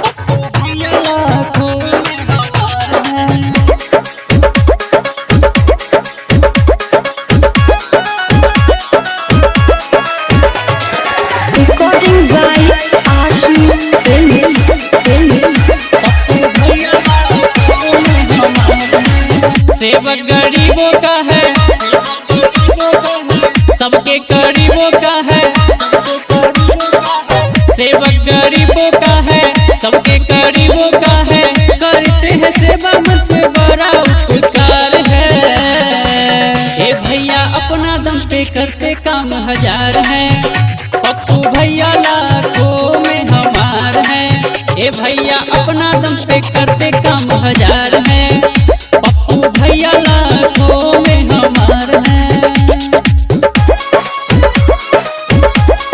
भैया लाखों में हमार है। Recording by Archie Dennis. भैया लाखों में हमार है। सेवक गरीबों का है, सबके करीबों का है। सेवक गरीबों का है, सबके करीबों का है। करते हैं सेवा मन से बड़ा उपकार है। हे भैया अपना दम पे करते काम हजार है। पप्पू भैया लाखों में हमार है। हे भैया अपना दम पे करते काम हजार है। पप्पू भैया लाखों में हमार है।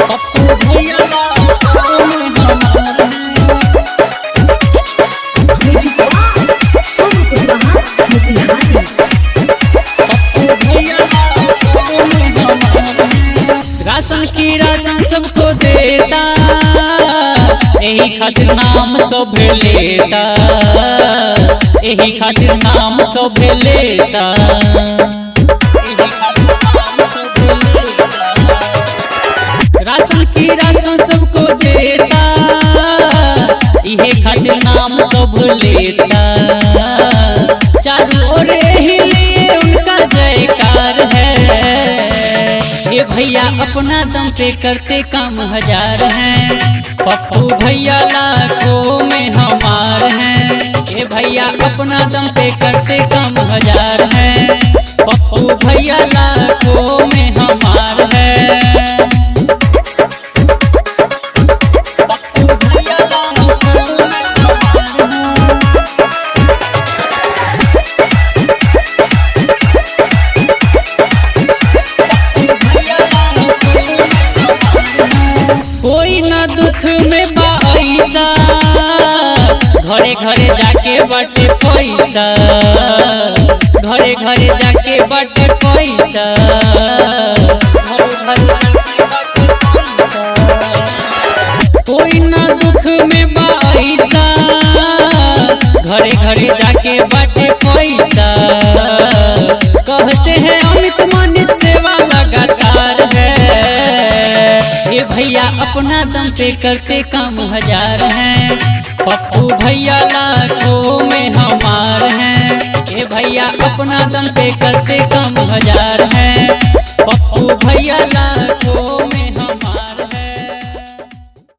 पप्पू भैया लाखों में हमार है। राशन की राशन सबको देता, यही खातिर नाम सब लेता। यही खातिर नाम सब लेता। राशन की राशन सबको देता, यही खातिर नाम सब लेता। चारों ओर ही लिए उनका जयकार है। ये भैया अपना दम पे करते काम हजार हैं। पप्पू भैया लाखों में हमार हैं। ये भैया अपना दम पे करते काम हजार हैं। पप्पू भैया लाखों में हमार है। पप्पू भैया लाखों में हमार है। कोई ना दुख में पैसा, घरे घरे जाके बटे पैसा। घरे घरे जाके बटे पैसा। कोई ना दुख में पैसा, घरे घरे जाके बटे पैसा। कहते हैं अमित मनीष सेवा लगातार है। ये भैया अपना दम पे करते काम हजार हैं। पप्पू भैया लाखों में हमार हैं। ये भैया अपना दम पे करते काम हजार हैं। पप्पू भैया लाखों में